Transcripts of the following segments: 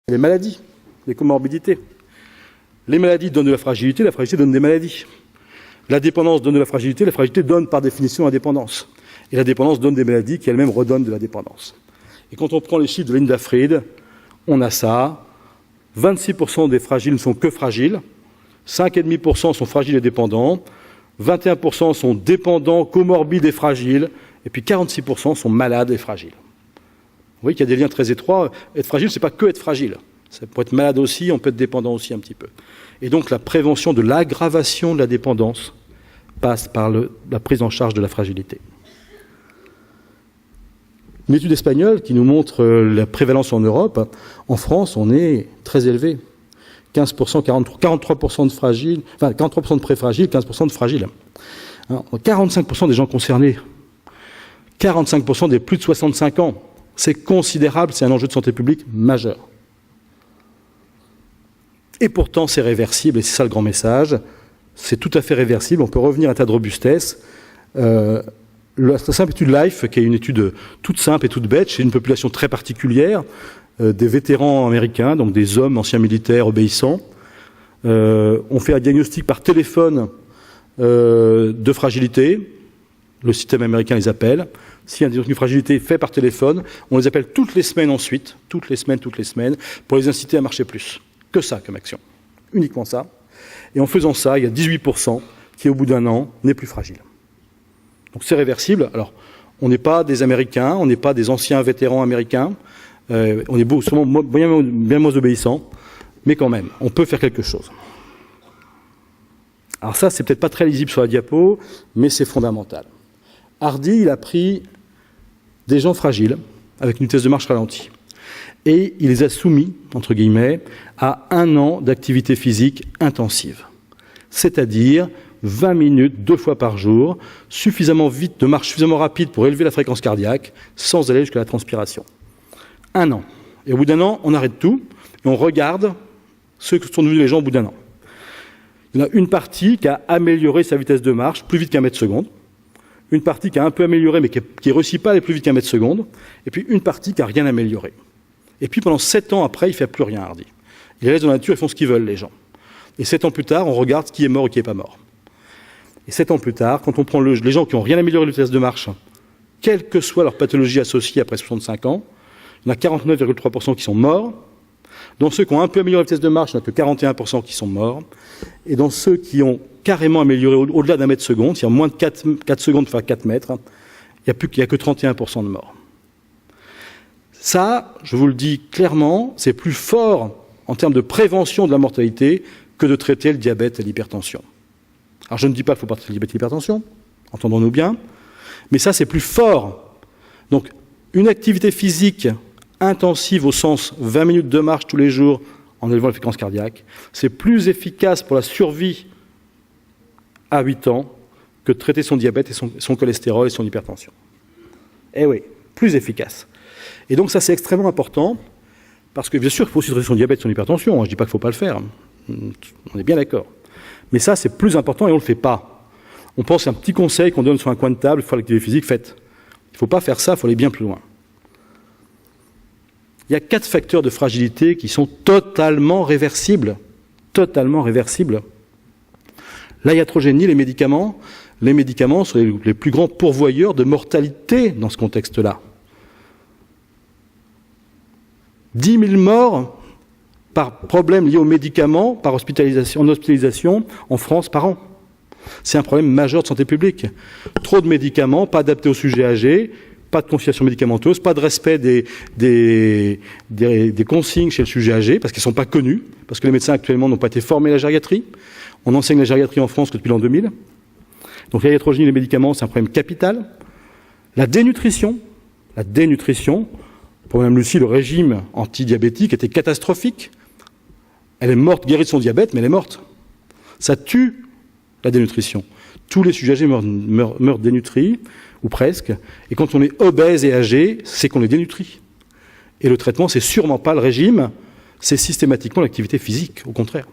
Les maladies, les comorbidités. Les maladies donnent de la fragilité donne des maladies. La dépendance donne de la fragilité donne par définition la dépendance. Et la dépendance donne des maladies qui elles-mêmes redonnent de la dépendance. Et quand on prend les chiffres de Linda Fried, on a ça. 26% des fragiles ne sont que fragiles, 5,5% sont fragiles et dépendants, 21% sont dépendants, comorbides et fragiles, et puis 46% sont malades et fragiles. Vous voyez qu'il y a des liens très étroits. Être fragile, ce n'est pas que être fragile. Ça peut être malade aussi, on peut être dépendant aussi un petit peu. Et donc la prévention de l'aggravation de la dépendance passe par la prise en charge de la fragilité. Une étude espagnole qui nous montre la prévalence en Europe. En France, on est très élevé. 15%, 43% de fragiles, enfin 43% de pré-fragiles, 15% de fragiles. 45% des gens concernés. 45% des plus de 65 ans. C'est considérable, c'est un enjeu de santé publique majeur. Et pourtant, c'est réversible, et c'est ça le grand message. C'est tout à fait réversible, on peut revenir à un tas de robustesse. La simple étude LIFE, qui est une étude toute simple et toute bête, chez une population très particulière, des vétérans américains, donc des hommes anciens militaires obéissants. On fait un diagnostic par téléphone de fragilité. Le système américain les appelle. Si un diagnostic de fragilité fait par téléphone, on les appelle toutes les semaines ensuite, toutes les semaines, pour les inciter à marcher plus. Que ça comme action. Uniquement ça. Et en faisant ça, il y a 18% qui, au bout d'un an, n'est plus fragile. Donc c'est réversible. Alors, on n'est pas des Américains, on n'est pas des anciens vétérans américains, on est sûrement bien moins obéissants, mais quand même, on peut faire quelque chose. Alors ça, c'est peut-être pas très lisible sur la diapo, mais c'est fondamental. Hardy, il a pris des gens fragiles, avec une vitesse de marche ralentie, et il les a soumis, entre guillemets, à 1 an d'activité physique intensive. C'est-à-dire 20 minutes, 2 fois par jour, suffisamment vite, de marche suffisamment rapide pour élever la fréquence cardiaque, sans aller jusqu'à la transpiration. 1 an. Et au bout d'1 an, on arrête tout, et on regarde ce que sont devenus les gens au bout d'1 an. Il y en a une partie qui a amélioré sa vitesse de marche plus vite qu'1 mètre seconde, une partie qui a un peu amélioré, mais qui ne réussit pas à aller plus vite qu'1 mètre seconde, et puis une partie qui n'a rien amélioré. Et puis pendant 7 ans après, il ne fait plus rien, Hardy. Ils restent dans la nature, ils font ce qu'ils veulent, les gens. Et 7 ans plus tard, on regarde qui est mort ou qui n'est pas mort. Et 7 ans plus tard, quand on prend les gens qui n'ont rien amélioré de vitesse de marche, quelle que soit leur pathologie associée après 65 ans, il y en a 49,3% qui sont morts. Dans ceux qui ont un peu amélioré la vitesse de marche, il n'y en a que 41% qui sont morts. Et dans ceux qui ont carrément amélioré au-delà d'1 mètre seconde, c'est-à-dire moins de 4 secondes fois 4 mètres, il n'y a que 31% de morts. Ça, je vous le dis clairement, c'est plus fort en termes de prévention de la mortalité que de traiter le diabète et l'hypertension. Alors je ne dis pas qu'il ne faut pas traiter le diabète et l'hypertension, entendons-nous bien, mais ça c'est plus fort. Donc une activité physique intensive au sens 20 minutes de marche tous les jours en élevant la fréquence cardiaque, c'est plus efficace pour la survie à 8 ans que de traiter son diabète et son cholestérol et son hypertension. Eh oui, plus efficace. Et donc ça c'est extrêmement important, parce que bien sûr il faut aussi traiter son diabète et son hypertension, je ne dis pas qu'il ne faut pas le faire, on est bien d'accord. Mais ça c'est plus important et on ne le fait pas. On pense à un petit conseil qu'on donne sur un coin de table, il faut l'activité physique, faites. Il ne faut pas faire ça, il faut aller bien plus loin. Il y a 4 facteurs de fragilité qui sont totalement réversibles. Totalement réversibles. La iatrogénie, les médicaments sont les plus grands pourvoyeurs de mortalité dans ce contexte-là. 10 000 morts par problème lié aux médicaments, en hospitalisation en France par an. C'est un problème majeur de santé publique. Trop de médicaments, pas adaptés aux sujets âgés, pas de consultation médicamenteuse, pas de respect des consignes chez le sujet âgé, parce qu'ils ne sont pas connus, parce que les médecins actuellement n'ont pas été formés à la gériatrie. On enseigne la gériatrie en France que depuis l'an 2000. Donc la iatrogénie et les médicaments, c'est un problème capital. La dénutrition, pour Mme Lucie, le régime antidiabétique était catastrophique. Elle est morte, guérie de son diabète, mais elle est morte. Ça tue la dénutrition. Tous les sujets âgés meurent dénutris, ou presque. Et quand on est obèse et âgé, c'est qu'on est dénutri. Et le traitement, c'est sûrement pas le régime, c'est systématiquement l'activité physique, au contraire.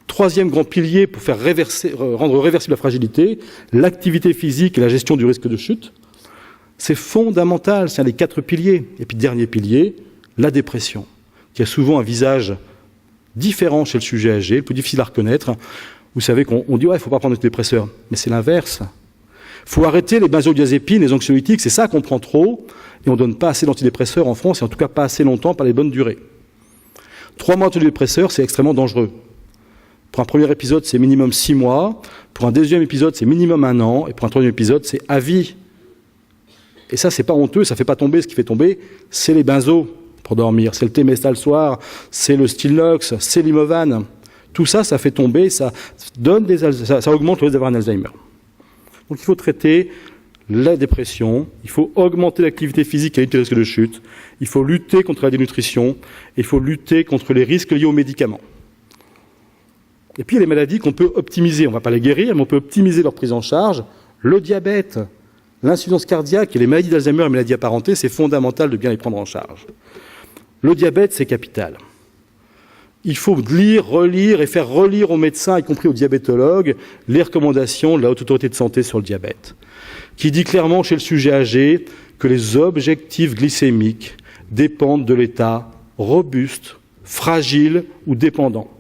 3e grand pilier pour faire rendre réversible la fragilité, l'activité physique et la gestion du risque de chute. C'est fondamental, c'est un des 4 piliers. Et puis dernier pilier, la dépression. qui a souvent un visage différent chez le sujet âgé, plus difficile à reconnaître. Vous savez qu'on dit « ouais, il ne faut pas prendre d'antidépresseurs ». Mais c'est l'inverse. Il faut arrêter les benzodiazépines, les anxiolytiques, c'est ça qu'on prend trop, et on ne donne pas assez d'antidépresseurs en France, et en tout cas pas assez longtemps, par les bonnes durées. 3 mois d'antidépresseurs, c'est extrêmement dangereux. Pour un premier épisode, c'est minimum 6 mois, pour un deuxième épisode, c'est minimum 1 an, et pour un troisième épisode, c'est à vie. Et ça, c'est pas honteux, ça fait pas tomber. Ce qui fait tomber, c'est les benzos pour dormir, c'est le Temesta le soir, c'est le Stilnox, c'est l'Imovan. Tout ça, ça fait tomber, ça augmente le risque d'avoir un Alzheimer. Donc il faut traiter la dépression, il faut augmenter l'activité physique à éviter le risque de chute, il faut lutter contre la dénutrition, il faut lutter contre les risques liés aux médicaments. Et puis il y a les maladies qu'on peut optimiser, on ne va pas les guérir, mais on peut optimiser leur prise en charge. Le diabète, l'insuffisance cardiaque et les maladies d'Alzheimer et les maladies apparentées, c'est fondamental de bien les prendre en charge. Le diabète, c'est capital. Il faut lire, relire et faire relire aux médecins, y compris aux diabétologues, les recommandations de la Haute Autorité de Santé sur le diabète, qui dit clairement chez le sujet âgé que les objectifs glycémiques dépendent de l'état robuste, fragile ou dépendant.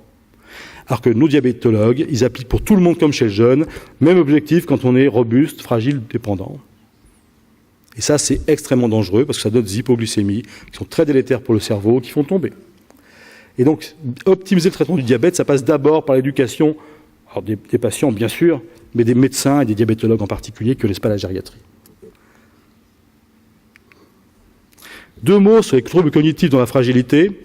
Alors que nos diabétologues, ils appliquent pour tout le monde comme chez le jeune, même objectif quand on est robuste, fragile, dépendant. Et ça, c'est extrêmement dangereux parce que ça donne des hypoglycémies qui sont très délétères pour le cerveau, qui font tomber. Et donc, optimiser le traitement du diabète, ça passe d'abord par l'éducation des patients, bien sûr, mais des médecins et des diabétologues en particulier qui ne laissent pas la gériatrie. 2 mots sur les troubles cognitifs dans la fragilité.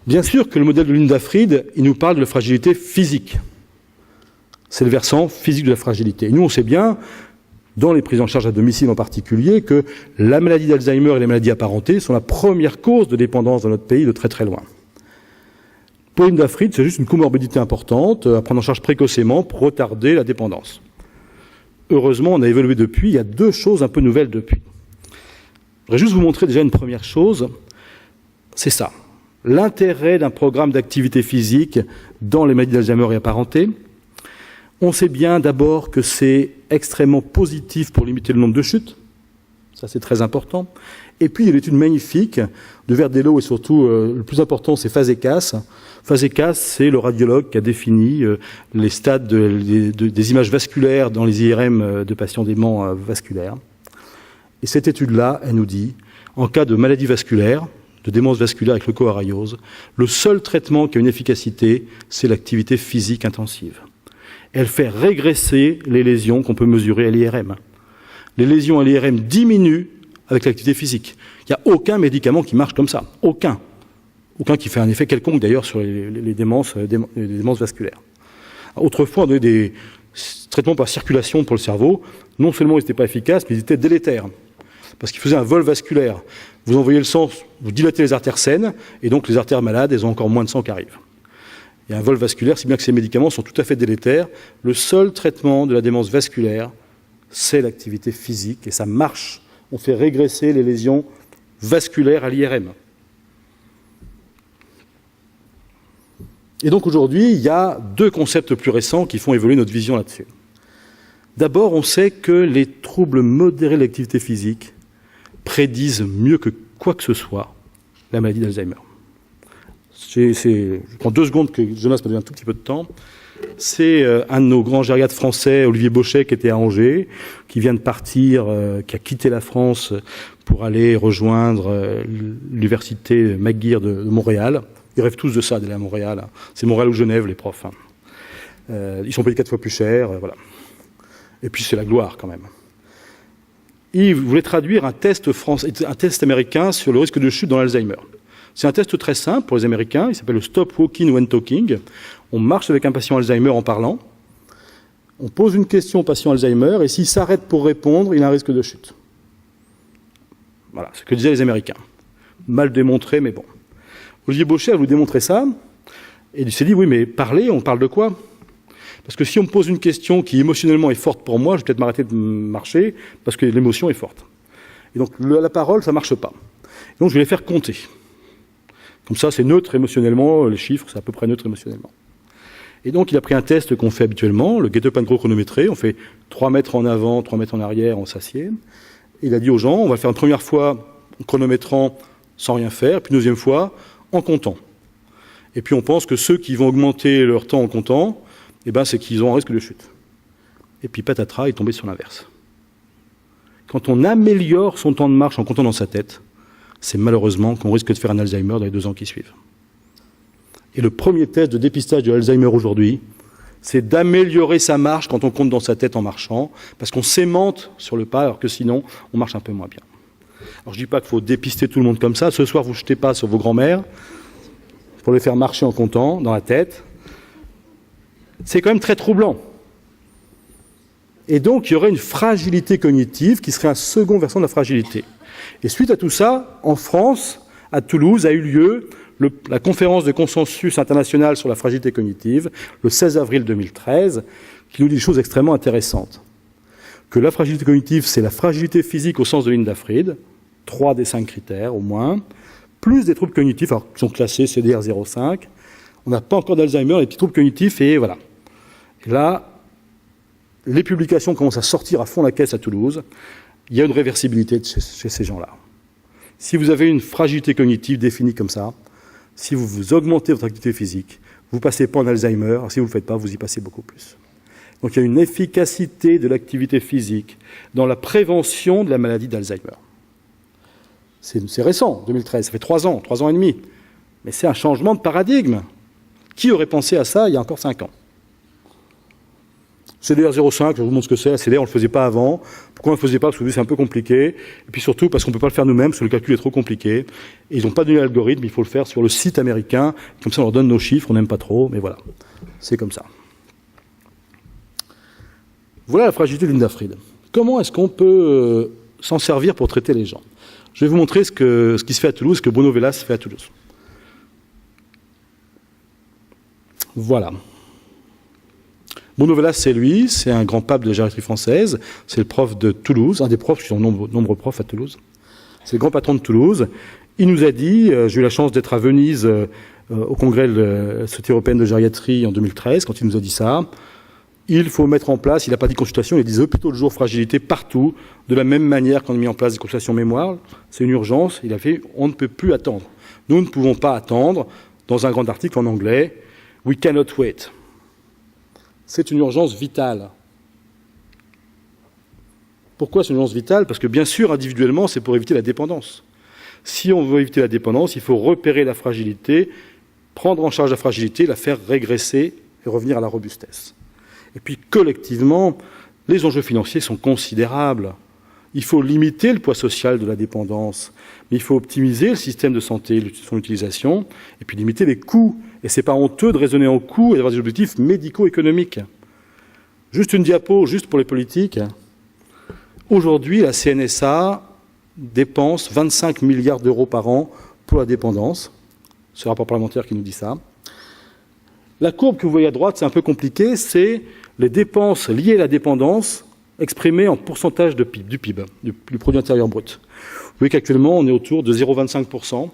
Bien sûr que le modèle de Linda Fried, il nous parle de la fragilité physique. C'est le versant physique de la fragilité. Et nous, on sait bien, dans les prises en charge à domicile en particulier, que la maladie d'Alzheimer et les maladies apparentées sont la première cause de dépendance dans notre pays de très très loin. Pour Linda Fried, c'est juste une comorbidité importante à prendre en charge précocement pour retarder la dépendance. Heureusement, on a évolué depuis. Il y a 2 choses un peu nouvelles depuis. Je voudrais juste vous montrer déjà une première chose. C'est ça. L'intérêt d'un programme d'activité physique dans les maladies d'Alzheimer et apparentées. On sait bien d'abord que c'est extrêmement positif pour limiter le nombre de chutes. Ça, c'est très important. Et puis, il y a une étude magnifique de Verdello et surtout, le plus important, c'est Fazekas. Fazekas, c'est le radiologue qui a défini les stades des images vasculaires dans les IRM de patients déments vasculaires. Et cette étude-là, elle nous dit, en cas de maladie vasculaire, de démence vasculaire avec leucoarayose, le seul traitement qui a une efficacité, c'est l'activité physique intensive. Elle fait régresser les lésions qu'on peut mesurer à l'IRM. Les lésions à l'IRM diminuent avec l'activité physique. Il n'y a aucun médicament qui marche comme ça. Aucun. Aucun qui fait un effet quelconque d'ailleurs sur les démences vasculaires. Autrefois, on donnait des traitements par circulation pour le cerveau. Non seulement ils n'étaient pas efficaces, mais ils étaient délétères. Parce qu'ils faisaient un vol vasculaire. Vous envoyez le sang, vous dilatez les artères saines, et donc les artères malades, elles ont encore moins de sang qui arrive. Il y a un vol vasculaire, si bien que ces médicaments sont tout à fait délétères. Le seul traitement de la démence vasculaire, c'est l'activité physique, et ça marche. On fait régresser les lésions vasculaires à l'IRM. Et donc aujourd'hui, il y a 2 concepts plus récents qui font évoluer notre vision là-dessus. D'abord, on sait que les troubles modérés de l'activité physique prédisent mieux que quoi que ce soit la maladie d'Alzheimer. Je prends 2 secondes que Jonas m'a donné un tout petit peu de temps. C'est un de nos grands gériatres français, Olivier Bauchet, qui était à Angers, qui vient de partir, qui a quitté la France pour aller rejoindre l'université McGill de Montréal. Ils rêvent tous de ça, d'aller à Montréal. C'est Montréal ou Genève, les profs. Ils sont payés 4 fois plus cher, voilà. Et puis c'est la gloire, quand même. Il voulait traduire un test américain sur le risque de chute dans l'Alzheimer. C'est un test très simple pour les Américains, il s'appelle le Stop Walking When Talking. On marche avec un patient Alzheimer en parlant, on pose une question au patient Alzheimer, et s'il s'arrête pour répondre, il a un risque de chute. Voilà, c'est ce que disaient les Américains. Mal démontré, mais bon. Olivier Bauchet a voulu démontrer ça, et il s'est dit, oui, mais parler, on parle de quoi ? Parce que si on me pose une question qui émotionnellement est forte pour moi, je vais peut-être m'arrêter de marcher, parce que l'émotion est forte. Et donc la parole, ça ne marche pas. Et donc je vais les faire compter. Comme ça, c'est neutre émotionnellement, les chiffres, c'est à peu près neutre émotionnellement. Et donc, il a pris un test qu'on fait habituellement, le Get Up and Go chronométré. On fait 3 mètres en avant, 3 mètres en arrière, on s'assied. Il a dit aux gens, on va le faire une première fois en chronométrant sans rien faire, puis une deuxième fois en comptant. Et puis on pense que ceux qui vont augmenter leur temps en comptant, eh ben, c'est qu'ils ont un risque de chute. Et puis patatras, il est tombé sur l'inverse. Quand on améliore son temps de marche en comptant dans sa tête, c'est malheureusement qu'on risque de faire un Alzheimer dans les 2 ans qui suivent. Et le premier test de dépistage de l'Alzheimer aujourd'hui, c'est d'améliorer sa marche quand on compte dans sa tête en marchant, parce qu'on s'aimante sur le pas, alors que sinon, on marche un peu moins bien. Alors je ne dis pas qu'il faut dépister tout le monde comme ça. Ce soir, vous ne jetez pas sur vos grands-mères pour les faire marcher en comptant dans la tête. C'est quand même très troublant. Et donc, il y aurait une fragilité cognitive qui serait un second versant de la fragilité. Et suite à tout ça, en France, à Toulouse, a eu lieu la conférence de consensus internationale sur la fragilité cognitive, le 16 avril 2013, qui nous dit des choses extrêmement intéressantes. Que la fragilité cognitive, c'est la fragilité physique au sens de Linda Fried, 3 des 5 critères au moins, plus des troubles cognitifs, alors, qui sont classés CDR 0,5. On n'a pas encore d'Alzheimer, les petits troubles cognitifs, et voilà. Et là, les publications commencent à sortir à fond la caisse à Toulouse. Il y a une réversibilité chez ces gens-là. Si vous avez une fragilité cognitive définie comme ça, si vous augmentez votre activité physique, vous ne passez pas en Alzheimer. Si vous ne le faites pas, vous y passez beaucoup plus. Donc il y a une efficacité de l'activité physique dans la prévention de la maladie d'Alzheimer. C'est récent, 2013, ça fait 3 ans et demi. Mais c'est un changement de paradigme. Qui aurait pensé à ça il y a encore 5 ans ? CDR 0,5, je vous montre ce que c'est. CDR, on ne le faisait pas avant. Pourquoi on ne le faisait pas ? Parce que c'est un peu compliqué. Et puis surtout, parce qu'on ne peut pas le faire nous-mêmes, parce que le calcul est trop compliqué. Et ils n'ont pas donné l'algorithme, il faut le faire sur le site américain. Comme ça, on leur donne nos chiffres, on n'aime pas trop, mais voilà. C'est comme ça. Voilà la fragilité de Linda Fried. Comment est-ce qu'on peut s'en servir pour traiter les gens ? Je vais vous montrer ce qui se fait à Toulouse, ce que Bruno Vellas fait à Toulouse. Voilà. Bruno Vellas, c'est lui, c'est un grand pape de la gériatrie française, c'est le prof de Toulouse, un des profs, qui sont nombreux profs à Toulouse. C'est le grand patron de Toulouse. Il nous a dit, j'ai eu la chance d'être à Venise au congrès de la Société européenne de gériatrie en 2013, quand il nous a dit ça, il faut mettre en place, il n'a pas dit consultation, il a dit hôpitaux de jour fragilité partout, de la même manière qu'on a mis en place des consultations mémoire, c'est une urgence, il a fait, on ne peut plus attendre. Nous ne pouvons pas attendre, dans un grand article en anglais, we cannot wait. C'est une urgence vitale. Pourquoi c'est une urgence vitale ? Parce que bien sûr, individuellement, c'est pour éviter la dépendance. Si on veut éviter la dépendance, il faut repérer la fragilité, prendre en charge la fragilité, la faire régresser et revenir à la robustesse. Et puis collectivement, les enjeux financiers sont considérables. Il faut limiter le poids social de la dépendance, mais il faut optimiser le système de santé, son utilisation, et puis limiter les coûts. Et ce n'est pas honteux de raisonner en coûts et d'avoir des objectifs médico-économiques. Juste une diapo, juste pour les politiques. Aujourd'hui, la CNSA dépense 25 milliards d'euros par an pour la dépendance. C'est le rapport parlementaire qui nous dit ça. La courbe que vous voyez à droite, c'est un peu compliqué, c'est les dépenses liées à la dépendance exprimées en pourcentage du PIB, du produit intérieur brut. Vous voyez qu'actuellement, on est autour de 0,25%.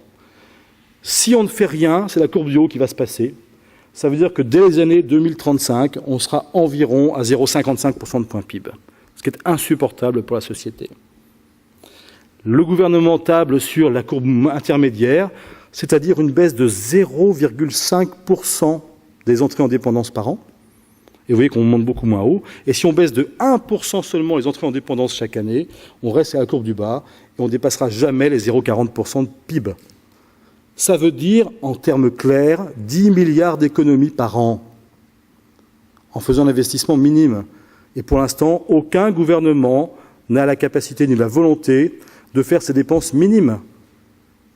Si on ne fait rien, c'est la courbe du haut qui va se passer. Ça veut dire que dès les années 2035, on sera environ à 0,55% de point PIB, ce qui est insupportable pour la société. Le gouvernement table sur la courbe intermédiaire, c'est-à-dire une baisse de 0,5% des entrées en dépendance par an. Et vous voyez qu'on monte beaucoup moins haut. Et si on baisse de 1% seulement les entrées en dépendance chaque année, on reste à la courbe du bas et on ne dépassera jamais les 0,40% de PIB. Ça veut dire, en termes clairs, 10 milliards d'économies par an en faisant un investissement minime. Et pour l'instant, aucun gouvernement n'a la capacité ni la volonté de faire ces dépenses minimes.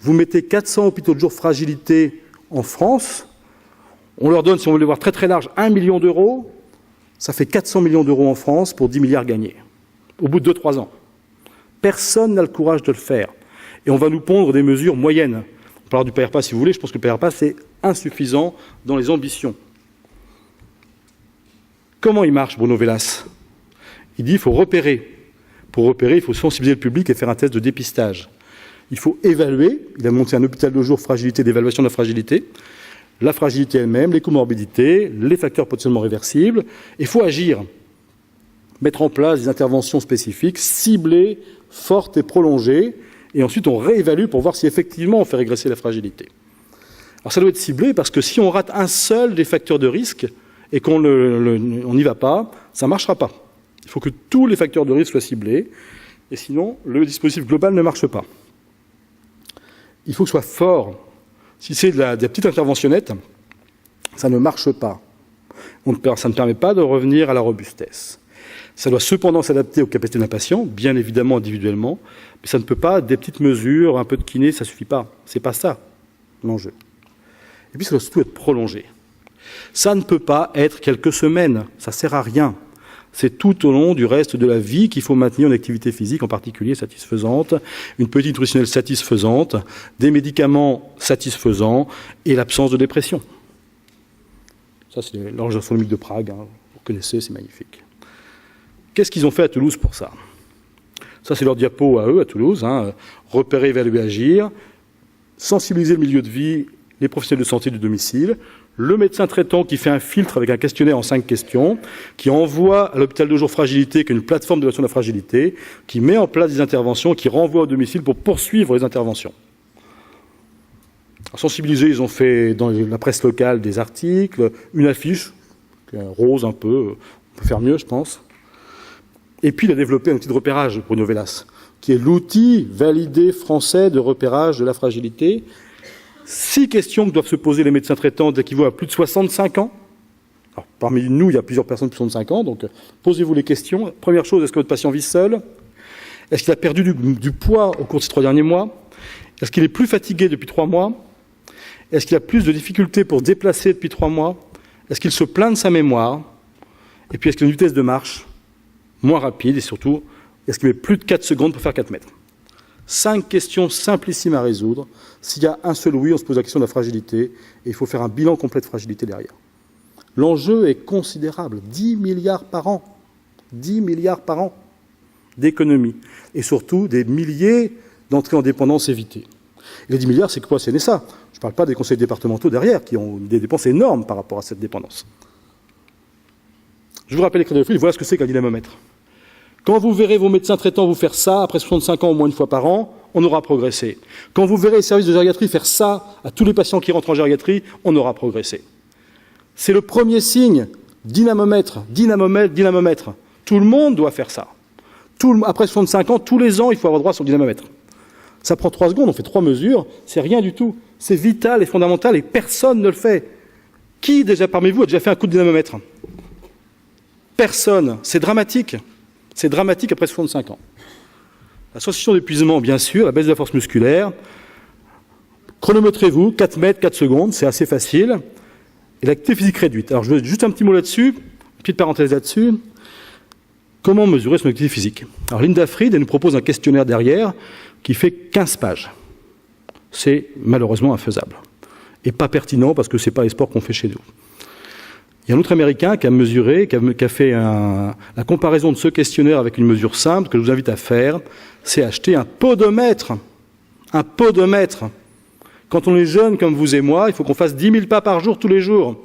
Vous mettez 400 hôpitaux de jour fragilité en France, on leur donne, si on veut les voir très très large, 1 million d'euros, ça fait 400 millions d'euros en France pour 10 milliards gagnés, au bout de 2-3 ans. Personne n'a le courage de le faire. Et on va nous pondre des mesures moyennes. On parlera du PRPA si vous voulez, je pense que le PRPA c'est insuffisant dans les ambitions. Comment il marche, Bruno Vellas ? Il dit qu'il faut repérer. Pour repérer, il faut sensibiliser le public et faire un test de dépistage. Il faut évaluer, il a monté un hôpital de jour fragilité, d'évaluation de la fragilité elle-même, les comorbidités, les facteurs potentiellement réversibles. Il faut agir, mettre en place des interventions spécifiques, ciblées, fortes et prolongées. et ensuite on réévalue pour voir si effectivement on fait régresser la fragilité. Alors ça doit être ciblé parce que si on rate un seul des facteurs de risque et qu'on n'y va pas, ça ne marchera pas. Il faut que tous les facteurs de risque soient ciblés, et sinon le dispositif global ne marche pas. Il faut que ce soit fort. Si c'est des petites interventionnettes, ça ne marche pas. Ça ne permet pas de revenir à la robustesse. Ça doit cependant s'adapter aux capacités d'un patient, bien évidemment individuellement, mais ça ne peut pas, des petites mesures, un peu de kiné, ça ne suffit pas. C'est pas ça, l'enjeu. Et puis ça doit surtout être prolongé. Ça ne peut pas être quelques semaines, ça ne sert à rien. C'est tout au long du reste de la vie qu'il faut maintenir une activité physique, en particulier satisfaisante, une politique nutritionnelle satisfaisante, des médicaments satisfaisants et l'absence de dépression. Ça, c'est l'Organisation astronomique de Prague, hein. Vous connaissez, c'est magnifique. Qu'est-ce qu'ils ont fait à Toulouse pour ça? Ça, c'est leur diapo à eux, à Toulouse, hein. Repérer, évaluer, agir, sensibiliser le milieu de vie, les professionnels de santé du domicile, le médecin traitant qui fait un filtre avec un questionnaire en 5 questions, qui envoie à l'hôpital de jour fragilité, qui est une plateforme d'évaluation de la fragilité, qui met en place des interventions, qui renvoie au domicile pour poursuivre les interventions. Alors, sensibiliser, ils ont fait dans la presse locale des articles, une affiche, rose un peu, on peut faire mieux, je pense. Et puis, il a développé un outil de repérage pour Novelas, qui est l'outil validé français de repérage de la fragilité. 6 questions que doivent se poser les médecins traitants dès qu'ils voient à plus de 65 ans. Alors, parmi nous, il y a plusieurs personnes de 65 ans, donc posez-vous les questions. Première chose, est-ce que votre patient vit seul? Est-ce qu'il a perdu du poids au cours de ces 3 derniers mois? Est-ce qu'il est plus fatigué depuis 3 mois? Est-ce qu'il a plus de difficultés pour se déplacer depuis 3 mois? Est-ce qu'il se plaint de sa mémoire? Et puis, est-ce qu'il a une vitesse de marche moins rapide? Et surtout, est-ce qu'il met plus de 4 secondes pour faire 4 mètres? 5 questions simplissimes à résoudre. S'il y a un seul oui, on se pose la question de la fragilité, et il faut faire un bilan complet de fragilité derrière. L'enjeu est considérable, 10 milliards par an. 10 milliards par an d'économies. Et surtout, des milliers d'entrées en dépendance évitées. Et les 10 milliards, c'est quoi? C'est NSA. Je ne parle pas des conseils départementaux derrière, qui ont des dépenses énormes par rapport à cette dépendance. Je vous rappelle les critères de flux, voilà ce que c'est qu'un dynamomètre. Quand vous verrez vos médecins traitants vous faire ça, après 65 ans au moins une fois par an, on aura progressé. Quand vous verrez les services de gériatrie faire ça à tous les patients qui rentrent en gériatrie, on aura progressé. C'est le premier signe. Dynamomètre, dynamomètre, dynamomètre. Tout le monde doit faire ça. Après 65 ans, tous les ans, il faut avoir droit à son dynamomètre. Ça prend 3 secondes, on fait 3 mesures, c'est rien du tout. C'est vital et fondamental et personne ne le fait. Qui, déjà parmi vous, a déjà fait un coup de dynamomètre? Personne. C'est dramatique. C'est dramatique après 65 ans. La sensation d'épuisement, bien sûr, la baisse de la force musculaire. Chronométrez-vous, 4 mètres, 4 secondes, c'est assez facile. Et l'activité physique réduite. Alors, je veux juste un petit mot là-dessus, une petite parenthèse là-dessus. Comment mesurer son activité physique? Alors, Linda Fried, elle nous propose un questionnaire derrière qui fait 15 pages. C'est malheureusement infaisable. Et pas pertinent parce que ce n'est pas les sports qu'on fait chez nous. Il y a un autre Américain qui a mesuré, qui a fait la comparaison de ce questionnaire avec une mesure simple que je vous invite à faire, c'est acheter un podomètre. Un podomètre. Quand on est jeune comme vous et moi, il faut qu'on fasse 10 000 pas par jour tous les jours.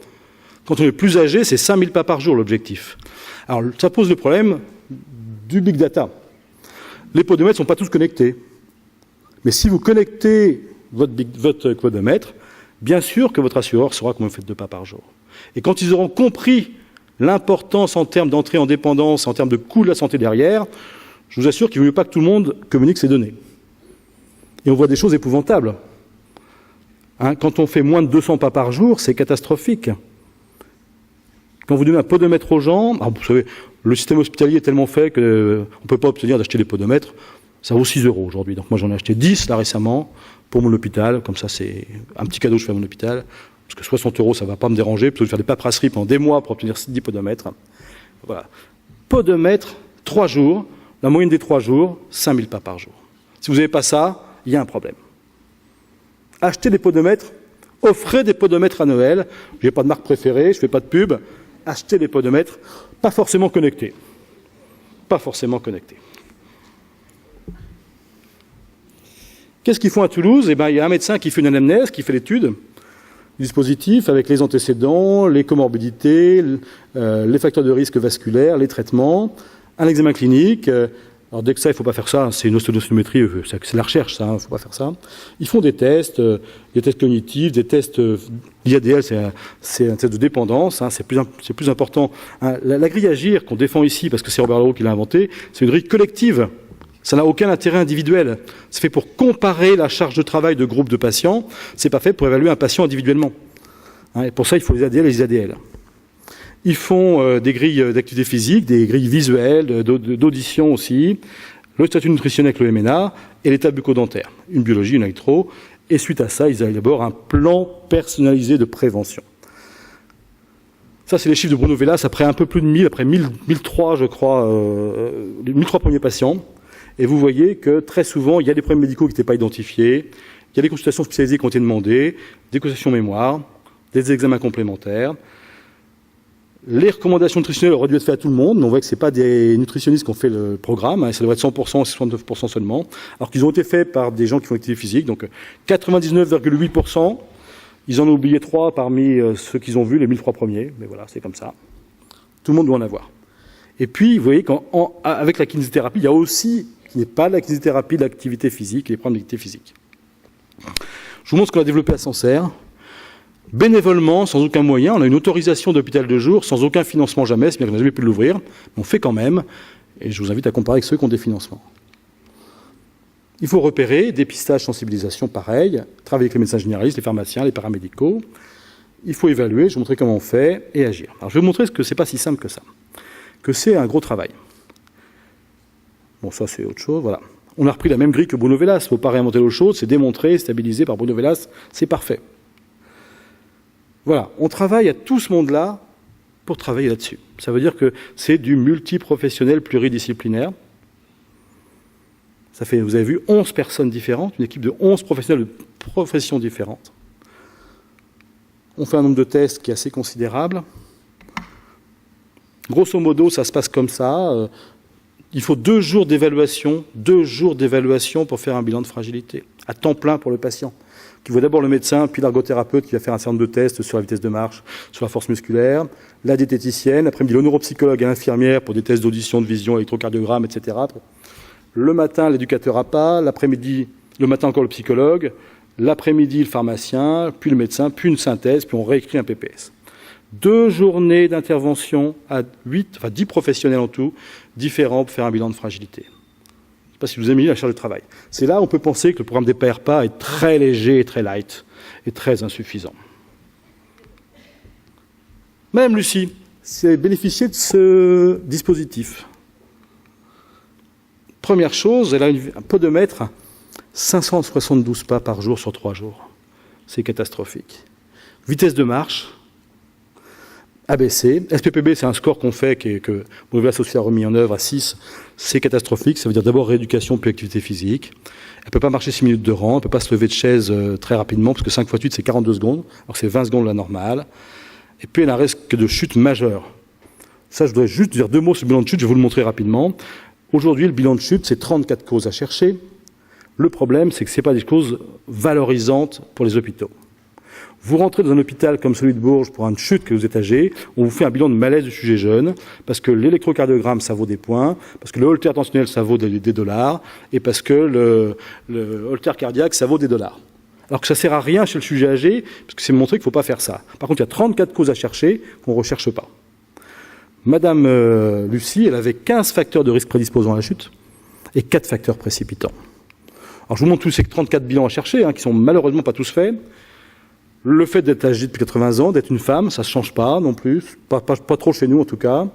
Quand on est plus âgé, c'est 5 000 pas par jour l'objectif. Alors ça pose le problème du big data. Les podomètres ne sont pas tous connectés. Mais si vous connectez votre podomètre, bien sûr que votre assureur saura combien vous faites de pas par jour. Et quand ils auront compris l'importance en termes d'entrée en dépendance, en termes de coût de la santé derrière, je vous assure qu'il ne vaut mieux pas que tout le monde communique ces données. Et on voit des choses épouvantables. Quand on fait moins de 200 pas par jour, c'est catastrophique. Quand vous donnez un podomètre aux gens, vous savez, le système hospitalier est tellement fait qu'on ne peut pas obtenir d'acheter des podomètres. Ça vaut 6 € aujourd'hui. Donc moi j'en ai acheté 10 là récemment pour mon hôpital. Comme ça c'est un petit cadeau que je fais à mon hôpital. Parce que 60 € ça ne va pas me déranger, plutôt que de faire des paperasseries pendant des mois pour obtenir 10 podomètres. Voilà. Podomètre, 3 jours, la moyenne des 3 jours, 5 000 pas par jour. Si vous n'avez pas ça, il y a un problème. Achetez des podomètres, offrez des podomètres à Noël. Je n'ai pas de marque préférée, je ne fais pas de pub. Achetez des podomètres, pas forcément connectés. Pas forcément connectés. Qu'est-ce qu'ils font à Toulouse? Il y a un médecin qui fait une anamnèse, qui fait l'étude du dispositif avec les antécédents, les comorbidités, les facteurs de risque vasculaires, les traitements, un examen clinique, Alors dès que ça, il ne faut pas faire ça, c'est une ostéonométrie, c'est la recherche, ça, il ne faut pas faire ça. Ils font des tests cognitifs, des tests, l'IADL, c'est un test de dépendance, c'est plus important. La grille Agir qu'on défend ici, parce que c'est Robert Leroux qui l'a inventé, c'est une grille collective. Ça n'a aucun intérêt individuel. C'est fait pour comparer la charge de travail de groupes de patients, c'est pas fait pour évaluer un patient individuellement. Et pour ça, il faut les ADL et les ADL. Ils font des grilles d'activité physique, des grilles visuelles, d'audition aussi, le statut nutritionnel avec le MNA et l'état bucco-dentaire, une biologie, une électro. Et suite à ça, ils élaborent un plan personnalisé de prévention. Ça, c'est les chiffres de Bruno Velas après un peu plus de 1000, après 1003, je crois, 1003 premiers patients. Et vous voyez que très souvent, il y a des problèmes médicaux qui n'étaient pas identifiés, il y a des consultations spécialisées qui ont été demandées, des consultations mémoire, des examens complémentaires. Les recommandations nutritionnelles auraient dû être faites à tout le monde, mais on voit que ce n'est pas des nutritionnistes qui ont fait le programme, ça doit être 100%, 69% seulement, alors qu'ils ont été faits par des gens qui font activité physique, donc 99,8%, ils en ont oublié 3 parmi ceux qu'ils ont vus, les 1003 premiers, mais voilà, c'est comme ça. Tout le monde doit en avoir. Et puis, vous voyez qu'avec la kinésithérapie, il y a aussi, qui n'est pas la kinésithérapie, l'activité physique, les problèmes d'activité physique. Je vous montre ce qu'on a développé à Sancerre. Bénévolement, sans aucun moyen, on a une autorisation d'hôpital de jour, sans aucun financement jamais, c'est bien qu'on n'a jamais pu l'ouvrir, mais on fait quand même, et je vous invite à comparer avec ceux qui ont des financements. Il faut repérer, dépistage, sensibilisation, pareil, travailler avec les médecins généralistes, les pharmaciens, les paramédicaux. Il faut évaluer, je vais vous montrer comment on fait, et agir. Alors je vais vous montrer que ce n'est pas si simple que ça, que c'est un gros travail. Bon, ça c'est autre chose, voilà. On a repris la même grille que Bruno Velas, il ne faut pas réinventer l'eau chaude, c'est démontré, stabilisé par Bruno Velas, c'est parfait. Voilà, on travaille à tout ce monde-là pour travailler là-dessus. Ça veut dire que c'est du multiprofessionnel pluridisciplinaire. Ça fait, vous avez vu, 11 personnes différentes, une équipe de 11 professionnels de professions différentes. On fait un nombre de tests qui est assez considérable. Grosso modo, ça se passe comme ça. Il faut 2 jours d'évaluation pour faire un bilan de fragilité, à temps plein pour le patient, qui voit d'abord le médecin, puis l'ergothérapeute qui va faire un certain nombre de tests sur la vitesse de marche, sur la force musculaire, la diététicienne, après-midi le neuropsychologue et l'infirmière pour des tests d'audition, de vision, électrocardiogramme, etc. Le matin, l'éducateur APA, l'après-midi, le matin encore le psychologue, l'après-midi le pharmacien, puis le médecin, puis une synthèse, puis on réécrit un PPS. 2 journées d'intervention à 10 professionnels en tout, différents pour faire un bilan de fragilité. Je ne sais pas si vous avez mis la charge de travail. C'est là où on peut penser que le programme des PRPA est très léger et très light, et très insuffisant. Madame Lucie, c'est bénéficier de ce dispositif. Première chose, elle a un podomètre, 572 pas par jour sur 3 jours. C'est catastrophique. Vitesse de marche, ABC. SPPB, c'est un score qu'on fait, que Bruno Velas a remis en œuvre à 6. C'est catastrophique. Ça veut dire d'abord rééducation puis activité physique. Elle ne peut pas marcher 6 minutes de rang. Elle ne peut pas se lever de chaise très rapidement, parce que 5 x 8, c'est 42 secondes. Alors c'est 20 secondes la normale. Et puis elle a un risque de chute majeure. Ça, je voudrais juste dire 2 mots sur le bilan de chute. Je vais vous le montrer rapidement. Aujourd'hui, le bilan de chute, c'est 34 causes à chercher. Le problème, c'est que ce n'est pas des causes valorisantes pour les hôpitaux. Vous rentrez dans un hôpital comme celui de Bourges pour une chute que vous êtes âgé, on vous fait un bilan de malaise du sujet jeune, parce que l'électrocardiogramme, ça vaut des points, parce que le holter tensionnel, ça vaut des dollars, et parce que le holter cardiaque, ça vaut des dollars. Alors que ça ne sert à rien chez le sujet âgé, parce que c'est montré qu'il ne faut pas faire ça. Par contre, il y a 34 causes à chercher qu'on ne recherche pas. Madame Lucie, elle avait 15 facteurs de risque prédisposant à la chute, et 4 facteurs précipitants. Alors je vous montre tous ces 34 bilans à chercher, qui sont malheureusement pas tous faits. Le fait d'être âgé depuis 80 ans, d'être une femme, ça ne se change pas non plus, pas trop chez nous en tout cas,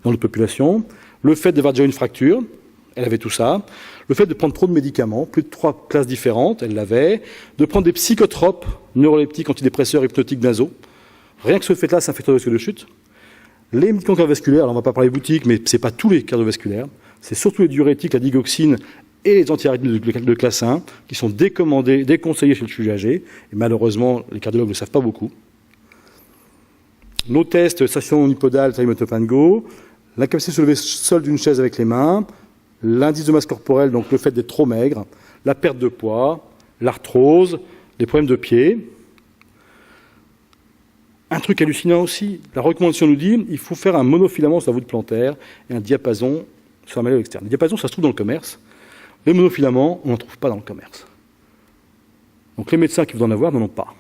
dans notre population. Le fait d'avoir déjà une fracture, elle avait tout ça. Le fait de prendre trop de médicaments, plus de 3 classes différentes, elle l'avait. De prendre des psychotropes, neuroleptiques, antidépresseurs, hypnotiques nasaux. Rien que ce fait-là, c'est un facteur de risque de chute. Les médicaments cardiovasculaires, alors on ne va pas parler boutique, mais ce n'est pas tous les cardiovasculaires. C'est surtout les diurétiques, la digoxine et les antiarythmiques de classe 1 qui sont décommandés, déconseillés chez le sujet âgé. Et malheureusement, les cardiologues ne le savent pas beaucoup. Nos tests, station unipodale, Time-Go, la capacité de se lever seul d'une chaise avec les mains, l'indice de masse corporelle, donc le fait d'être trop maigre, la perte de poids, l'arthrose, les problèmes de pied. Un truc hallucinant aussi, la recommandation nous dit il faut faire un monofilament sur la voûte plantaire et un diapason sur un malléole externe. Les diapasons, ça se trouve dans le commerce. Les monofilaments, on n'en trouve pas dans le commerce. Donc les médecins qui veulent en avoir n'en ont pas.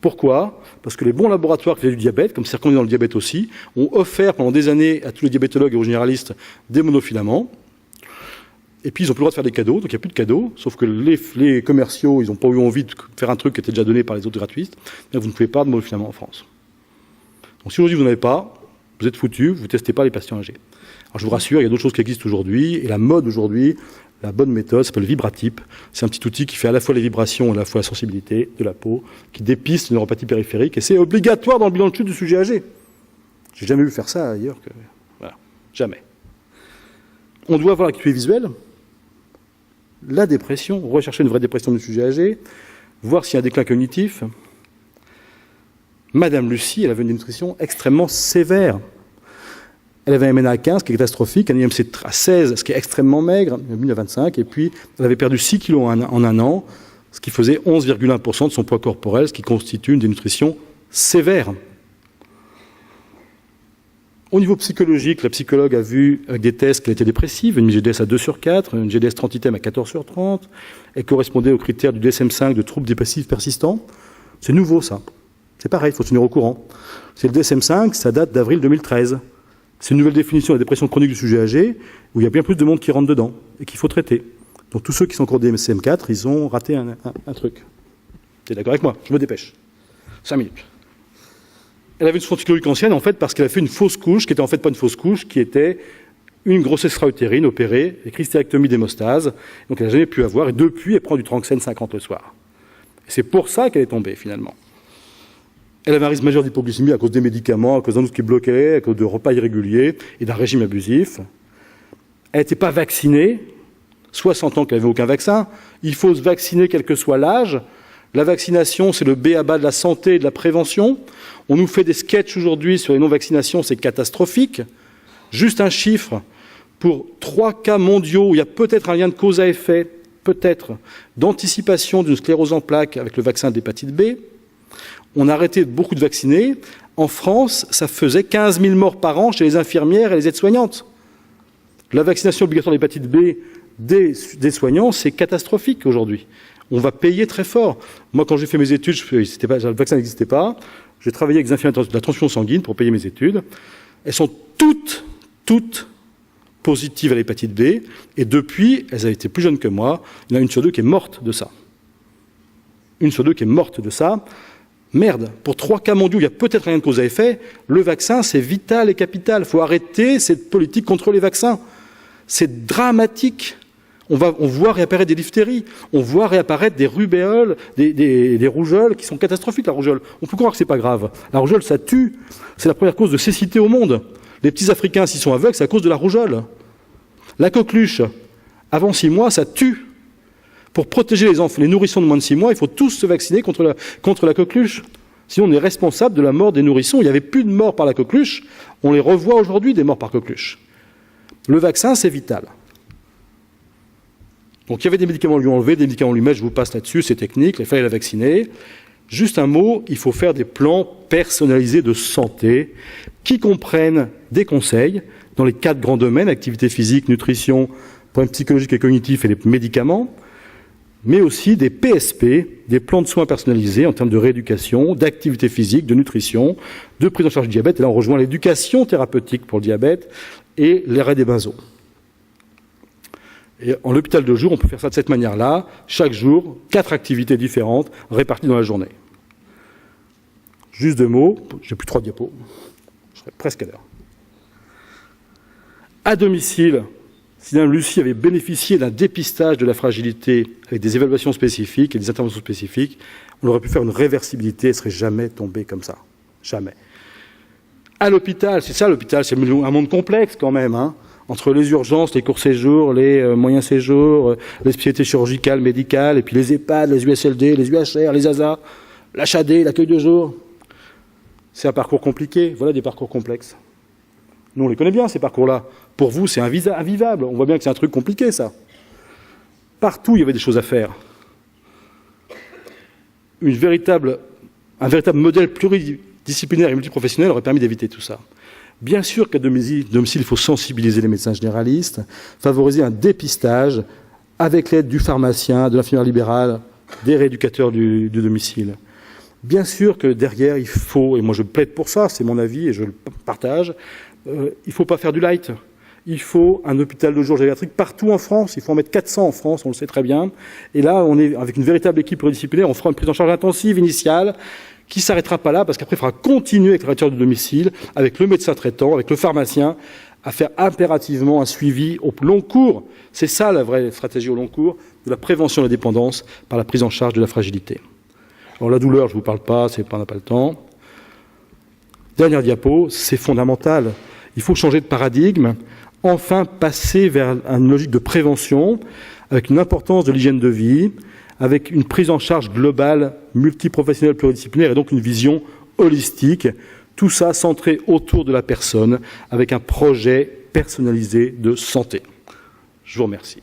Pourquoi ? Parce que les bons laboratoires qui faisaient du diabète, comme certains dans le diabète aussi, ont offert pendant des années à tous les diabétologues et aux généralistes des monofilaments. Et puis ils n'ont plus le droit de faire des cadeaux, donc il n'y a plus de cadeaux, sauf que les commerciaux, ils n'ont pas eu envie de faire un truc qui était déjà donné par les autres gratuites. Donc vous ne pouvez pas de monofilaments en France. Donc si aujourd'hui vous n'en avez pas, vous êtes foutus, vous ne testez pas les patients âgés. Alors je vous rassure, il y a d'autres choses qui existent aujourd'hui, et la mode aujourd'hui, la bonne méthode s'appelle le Vibratype. C'est un petit outil qui fait à la fois les vibrations et à la fois la sensibilité de la peau, qui dépiste une neuropathie périphérique, et c'est obligatoire dans le bilan de chute du sujet âgé. J'ai jamais vu faire ça ailleurs que... Voilà, jamais. On doit voir l'acuité visuelle, la dépression, rechercher une vraie dépression du sujet âgé, voir s'il y a un déclin cognitif. Madame Lucie, elle avait une nutrition extrêmement sévère. Elle avait un MNA à 15, qui est catastrophique, un IMC à 16, ce qui est extrêmement maigre, une à 25, et puis elle avait perdu 6 kilos en un an, ce qui faisait 11,1% de son poids corporel, ce qui constitue une dénutrition sévère. Au niveau psychologique, la psychologue a vu avec des tests qu'elle était dépressive, une GDS à 2 sur 4, une GDS 30 items à 14 sur 30, elle correspondait aux critères du DSM-5 de troubles dépressifs persistants. C'est nouveau ça. C'est pareil, il faut se tenir au courant. C'est le DSM-5, ça date d'avril 2013. C'est une nouvelle définition de la dépression chronique du sujet âgé, où il y a bien plus de monde qui rentre dedans, et qu'il faut traiter. Donc tous ceux qui sont encore DSM-4, ils ont raté un truc. Tu es d'accord avec moi ? Je me dépêche. 5 minutes. Elle avait une souffrance psychologique ancienne, en fait, parce qu'elle a fait une fausse couche, qui était en fait pas une fausse couche, qui était une grossesse extra-utérine opérée, et crystallectomie d'hémostase. Donc elle n'a jamais pu avoir, et depuis, elle prend du Tranxène 50 le soir. Et c'est pour ça qu'elle est tombée, finalement. Elle avait un risque majeur d'hypoglycémie à cause des médicaments, à cause d'un autre qui bloquait, à cause de repas irréguliers et d'un régime abusif. Elle n'était pas vaccinée, 60 ans qu'elle n'avait aucun vaccin. Il faut se vacciner quel que soit l'âge. La vaccination, c'est le b.a.-ba de la santé et de la prévention. On nous fait des sketchs aujourd'hui sur les non-vaccinations, c'est catastrophique. Juste un chiffre, pour 3 cas mondiaux où il y a peut-être un lien de cause à effet, peut-être, d'anticipation d'une sclérose en plaques avec le vaccin d'hépatite B, on a arrêté beaucoup de vacciner. En France, ça faisait 15 000 morts par an chez les infirmières et les aides-soignantes. La vaccination obligatoire d'hépatite B des soignants, c'est catastrophique aujourd'hui. On va payer très fort. Moi, quand j'ai fait mes études, le vaccin n'existait pas. J'ai travaillé avec des infirmières de la transfusion sanguine pour payer mes études. Elles sont toutes positives à l'hépatite B. Et depuis, elles avaient été plus jeunes que moi. Il y en a une sur deux qui est morte de ça. Une sur deux qui est morte de ça. Merde, pour 3 cas mondiaux, il y a peut-être rien de cause à effet. Le vaccin, c'est vital et capital. Il faut arrêter cette politique contre les vaccins. C'est dramatique. On voit réapparaître des diphtéries, on voit réapparaître des rubéoles, des rougeoles qui sont catastrophiques, la rougeole. On peut croire que c'est pas grave. La rougeole, ça tue. C'est la première cause de cécité au monde. Les petits Africains, s'ils sont aveugles, c'est à cause de la rougeole. La coqueluche, avant 6 mois, ça tue. Pour protéger les nourrissons de moins de 6 mois, il faut tous se vacciner contre la coqueluche. Sinon, on est responsable de la mort des nourrissons. Il n'y avait plus de morts par la coqueluche. On les revoit aujourd'hui, des morts par coqueluche. Le vaccin, c'est vital. Donc il y avait des médicaments à lui enlever, des médicaments à lui mettre, je vous passe là-dessus, c'est technique, il fallait la vacciner. Juste un mot, il faut faire des plans personnalisés de santé qui comprennent des conseils dans les 4 grands domaines, activité physique, nutrition, problèmes psychologiques et cognitifs et les médicaments, mais aussi des PSP, des plans de soins personnalisés en termes de rééducation, d'activité physique, de nutrition, de prise en charge du diabète. Et là, on rejoint l'éducation thérapeutique pour le diabète et l'arrêt des benzos. Et en hôpital de jour, on peut faire ça de cette manière-là, chaque jour, 4 activités différentes réparties dans la journée. Juste 2 mots, j'ai plus 3 diapos, je serai presque à l'heure. À domicile, si Mme Lucie avait bénéficié d'un dépistage de la fragilité avec des évaluations spécifiques et des interventions spécifiques, on aurait pu faire une réversibilité, elle ne serait jamais tombée comme ça. Jamais. À l'hôpital, c'est ça l'hôpital, c'est un monde complexe quand même, hein. Entre les urgences, les courts séjours, les moyens séjours, les spécialités chirurgicales, médicales, et puis les EHPAD, les USLD, les UHR, les ASA, l'HAD, l'accueil de jour. C'est un parcours compliqué, voilà des parcours complexes. Nous, on les connaît bien, ces parcours-là. Pour vous, c'est invivable. On voit bien que c'est un truc compliqué, ça. Partout, il y avait des choses à faire. Un véritable modèle pluridisciplinaire et multiprofessionnel aurait permis d'éviter tout ça. Bien sûr qu'à domicile, il faut sensibiliser les médecins généralistes, favoriser un dépistage avec l'aide du pharmacien, de l'infirmière libérale, des rééducateurs du domicile. Bien sûr que derrière, il faut, et moi je plaide pour ça, c'est mon avis et je le partage, il ne faut pas faire du light. Il faut un hôpital de jour gériatrique partout en France. Il faut en mettre 400 en France, on le sait très bien. Et là, on est avec une véritable équipe pluridisciplinaire. On fera une prise en charge intensive initiale qui ne s'arrêtera pas là, parce qu'après, il faudra continuer avec le traiteur de domicile, avec le médecin traitant, avec le pharmacien, à faire impérativement un suivi au long cours. C'est ça la vraie stratégie au long cours de la prévention de la dépendance par la prise en charge de la fragilité. Alors la douleur, je ne vous parle pas, on n'a pas le temps. Dernière diapo, c'est fondamental. Il faut changer de paradigme, enfin passer vers une logique de prévention, avec une importance de l'hygiène de vie, avec une prise en charge globale, multiprofessionnelle, pluridisciplinaire, et donc une vision holistique. Tout ça centré autour de la personne, avec un projet personnalisé de santé. Je vous remercie.